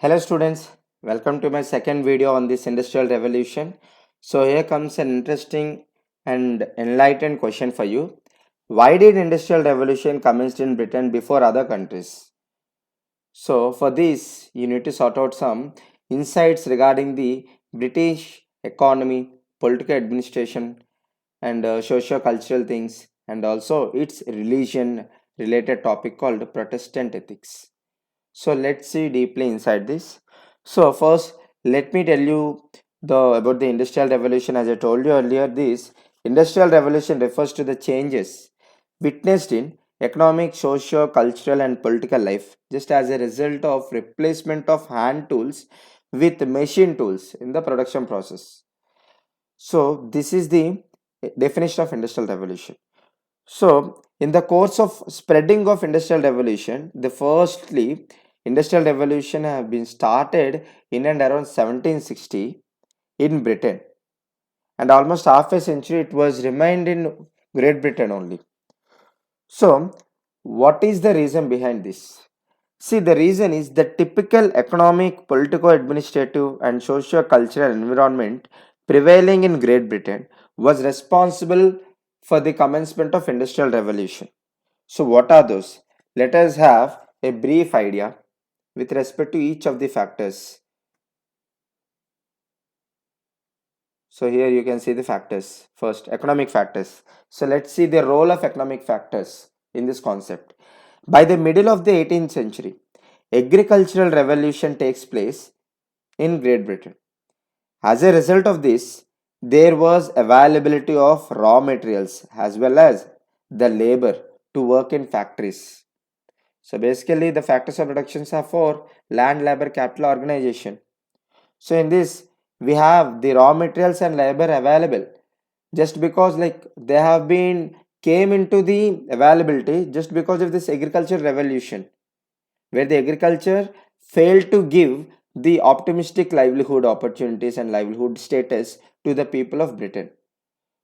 Hello students, welcome to my second video on this industrial revolution. So here comes an interesting and enlightened question for you. Why did industrial revolution commenced in Britain before other countries? So for this, you need to sort out some insights regarding the British economy, political administration and socio-cultural things and also its religion related topic called Protestant ethics. So let's see deeply inside this. So first, let me tell you about the industrial revolution. As I told you earlier, this industrial revolution refers to the changes witnessed in economic, socio, cultural, and political life, just as a result of replacement of hand tools with machine tools in the production process. So this is the definition of industrial revolution. So, in the course of spreading of industrial revolution, the firstly industrial revolution have been started in and around 1760 in Britain, and almost half a century it was remained in Great Britain only. So, what is the reason behind this? See, the reason is the typical economic, political, administrative, and socio cultural environment prevailing in Great Britain was responsible for the commencement of industrial revolution. So, what are those? Let us have a brief idea with respect to each of the factors. So, here you can see the factors. First, economic factors. So, let's see the role of economic factors in this concept. By the middle of the 18th century, agricultural revolution takes place in Great Britain. As a result of this, there was availability of raw materials as well as the labor to work in factories. So basically the factors of productions are for land, labor, capital, organization. So in this we have the raw materials and labor available just because like they have been came into the availability just because of this agriculture revolution where the agriculture failed to give the optimistic livelihood opportunities and livelihood status to the people of Britain.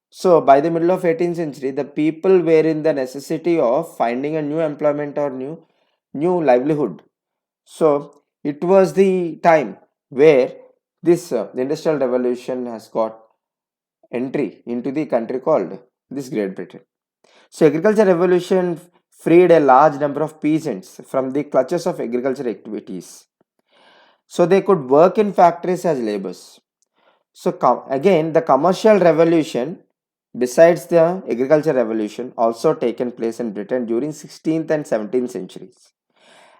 So by the middle of 18th century, the people were in the necessity of finding a new employment or new livelihood. So it was the time where this industrial revolution has got entry into the country called this Great Britain. So agriculture revolution freed a large number of peasants from the clutches of agriculture activities. So they could work in factories as laborers. So again, the commercial revolution, besides the agriculture revolution, also taken place in Britain during 16th and 17th centuries.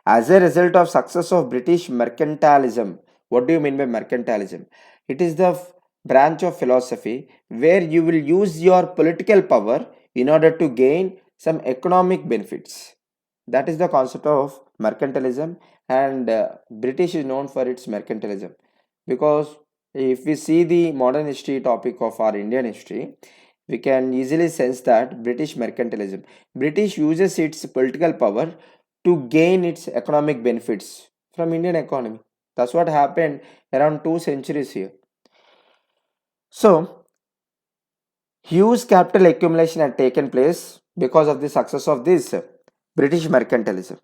As a result of success of British mercantilism, what do you mean by mercantilism? It is the branch of philosophy where you will use your political power in order to gain some economic benefits. That is the concept of mercantilism, and British is known for its mercantilism because if we see the modern history topic of our Indian history, we can easily sense that British mercantilism. British uses its political power to gain its economic benefits from Indian economy. That's what happened around 2 centuries here. So, huge capital accumulation had taken place because of the success of this British mercantilism.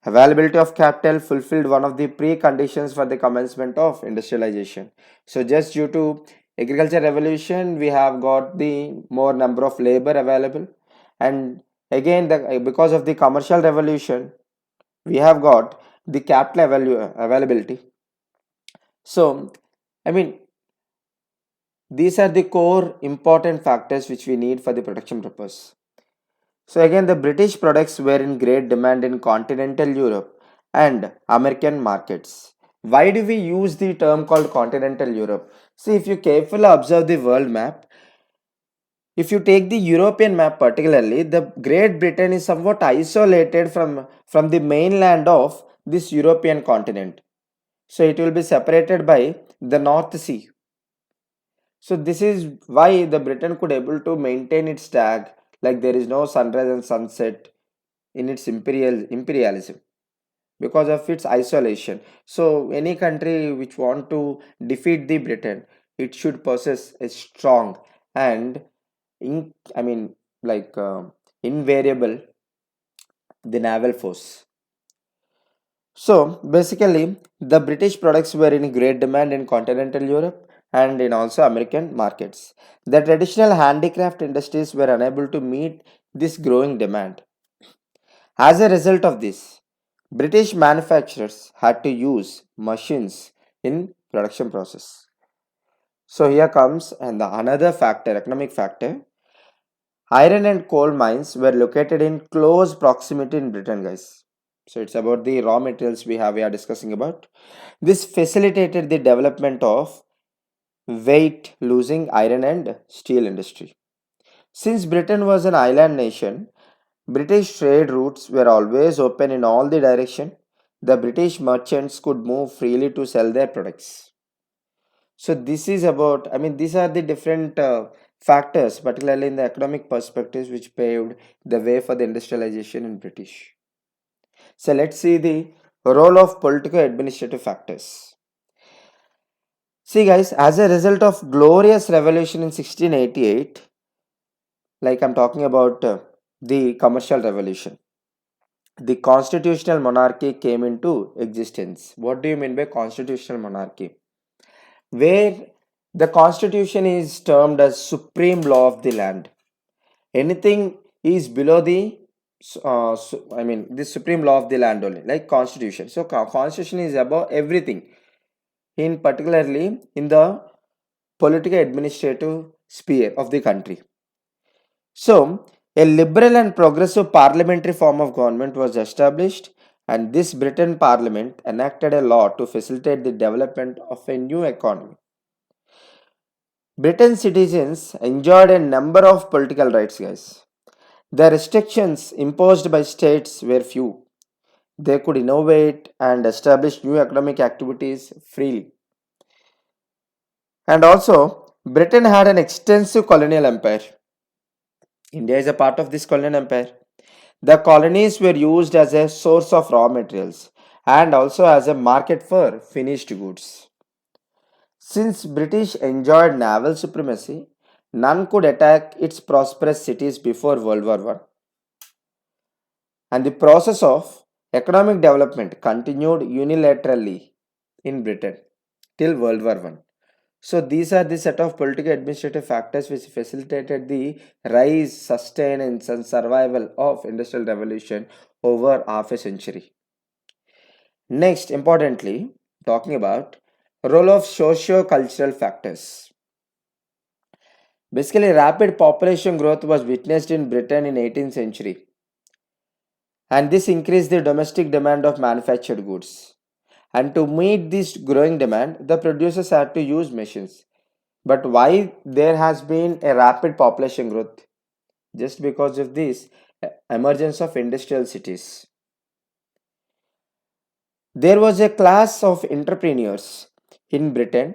Availability of capital fulfilled one of the preconditions for the commencement of industrialization. So, just due to agriculture revolution, we have got the more number of labor available, and again, because of the commercial revolution, we have got the capital availability. So, I mean, these are the core important factors which we need for the production purpose. So again, the British products were in great demand in continental Europe and American markets. Why do we use the term called continental Europe? See, if you carefully observe the world map, if you take the European map particularly, the Great Britain is somewhat isolated from the mainland of this European continent. So it will be separated by the North Sea. So this is why the Britain could able to maintain its tag like there is no sunrise and sunset in its imperialism because of its isolation. So any country which want to defeat the Britain, it should possess a strong and I mean like invariable the naval force. So basically, the British products were in great demand in continental Europe and in also American markets. The traditional handicraft industries were unable to meet this growing demand. As a result of this, British manufacturers had to use machines in production process. So here comes and the another factor, economic factor. Iron and coal mines were located in close proximity in Britain, guys. So it's about the raw materials we are discussing about. This facilitated the development of weight losing iron and steel industry. Since Britain was an island nation, British trade routes were always open in all the direction. The British merchants could move freely to sell their products. So this is about, I mean, these are the different factors, particularly in the economic perspectives, which paved the way for the industrialization in British. So let's see the role of political administrative factors. See guys, as a result of glorious revolution in 1688, like I'm talking about the commercial revolution, the constitutional monarchy came into existence. What do you mean by constitutional monarchy? Where the constitution is termed as supreme law of the land. Anything is below the I mean the supreme law of the land only, like constitution. So constitution is above everything, in particularly in the political administrative sphere of the country. So a liberal and progressive parliamentary form of government was established, and this Britain Parliament enacted a law to facilitate the development of a new economy. Britain's citizens enjoyed a number of political rights, guys. The restrictions imposed by states were few. They could innovate and establish new economic activities freely. And also, Britain had an extensive colonial empire. India is a part of this colonial empire. The colonies were used as a source of raw materials and also as a market for finished goods. Since British enjoyed naval supremacy, none could attack its prosperous cities before World War I. And the process of economic development continued unilaterally in Britain till World War I. So these are the set of political administrative factors which facilitated the rise, sustenance and survival of industrial revolution over half a century. Next, importantly, talking about role of socio-cultural factors. Basically, rapid population growth was witnessed in Britain in 18th century, and this increased the domestic demand of manufactured goods. And to meet this growing demand, the producers had to use machines. But why there has been a rapid population growth? Just because of this emergence of industrial cities. There was a class of entrepreneurs in Britain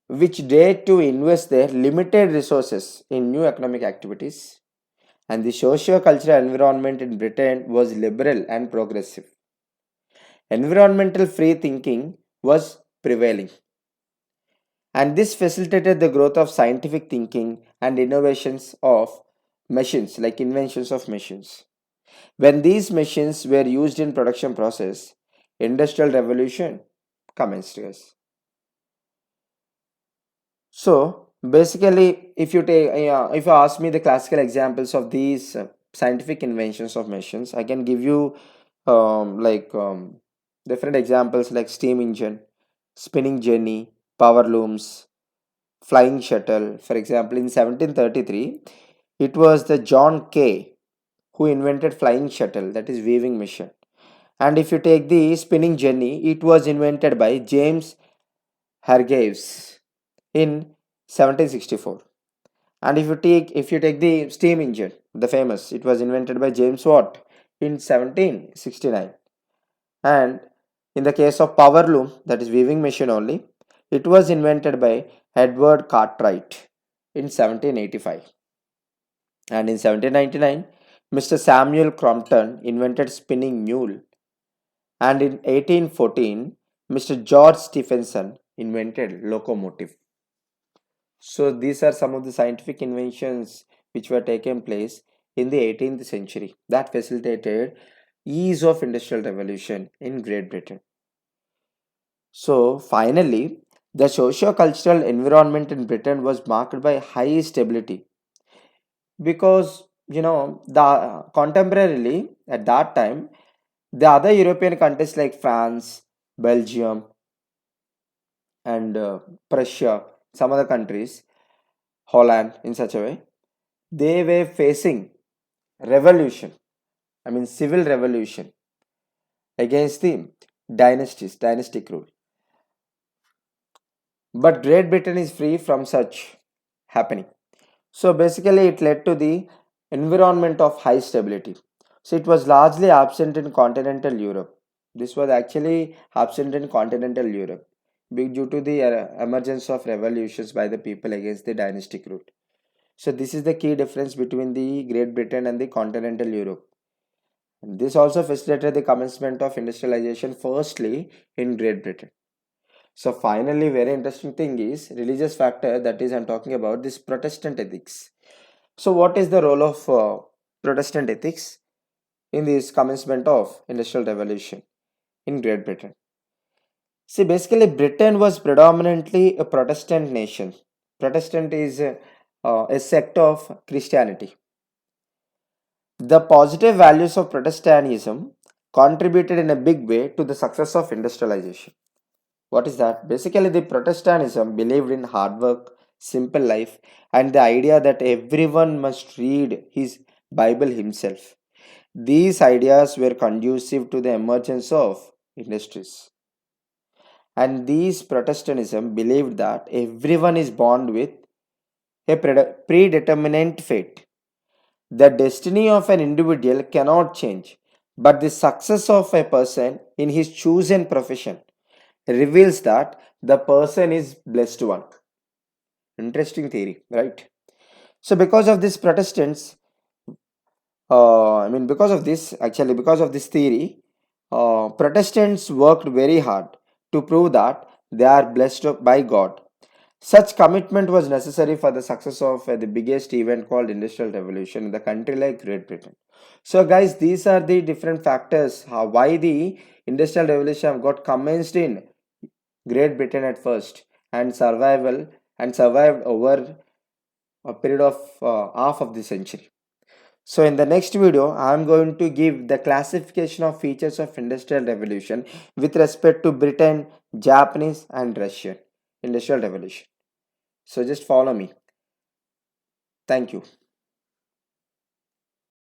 which dared to invest their limited resources in new economic activities, and the socio-cultural environment in Britain was liberal and progressive. Environmental free thinking was prevailing, and this facilitated the growth of scientific thinking and innovations of machines, like inventions of machines. When these machines were used in production process, industrial revolution commenced, guys. So basically, if you ask me the classical examples of these scientific inventions of machines, I can give you different examples like steam engine, spinning jenny, power looms, flying shuttle. For example, in 1733, it was the John Kay who invented flying shuttle, that is weaving machine. And if you take the spinning jenny, it was invented by James Hargreaves in 1764. And if you take the steam engine, the famous, it was invented by James Watt in 1769. And in the case of power loom, that is weaving machine only, it was invented by Edward Cartwright in 1785. And in 1799, Mr. Samuel Crompton invented spinning mule. And in 1814, Mr. George Stephenson invented locomotive. So these are some of the scientific inventions which were taken place in the 18th century that facilitated ease of industrial revolution in Great Britain. So finally, the socio-cultural environment in Britain was marked by high stability because the contemporarily at that time the other European countries like France, Belgium, and Prussia, some other countries, Holland, in such a way, they were facing revolution. I mean, civil revolution against the dynastic rule. But Great Britain is free from such happening. So basically, it led to the environment of high stability. So it was largely absent in continental Europe. This was actually absent in continental Europe due to the emergence of revolutions by the people against the dynastic rule. So this is the key difference between the Great Britain and the continental Europe. And this also facilitated the commencement of industrialization firstly in Great Britain. So finally, very interesting thing is religious factor, that is I'm talking about this Protestant ethics. So what is the role of Protestant ethics in this commencement of industrial revolution in Great Britain? See, basically Britain was predominantly a Protestant nation. Protestant is a sect of Christianity. The positive values of Protestantism contributed in a big way to the success of industrialization. What is that? Basically, the Protestantism believed in hard work, simple life, and the idea that everyone must read his Bible himself. These ideas were conducive to the emergence of industries. And these Protestantism believed that everyone is born with a predetermined fate. The destiny of an individual cannot change, but the success of a person in his chosen profession reveals that the person is blessed one. Interesting theory, right? So because of this Protestants, because of this theory, Protestants worked very hard to prove that they are blessed by God. Such commitment was necessary for the success of the biggest event called Industrial Revolution in the country like Great Britain. So guys, these are the different factors why the Industrial Revolution got commenced in Great Britain at first and survived over a period of half of the century. So in the next video, I am going to give the classification of features of Industrial Revolution with respect to Britain, Japanese and Russian Industrial Revolution. So just follow me. Thank you.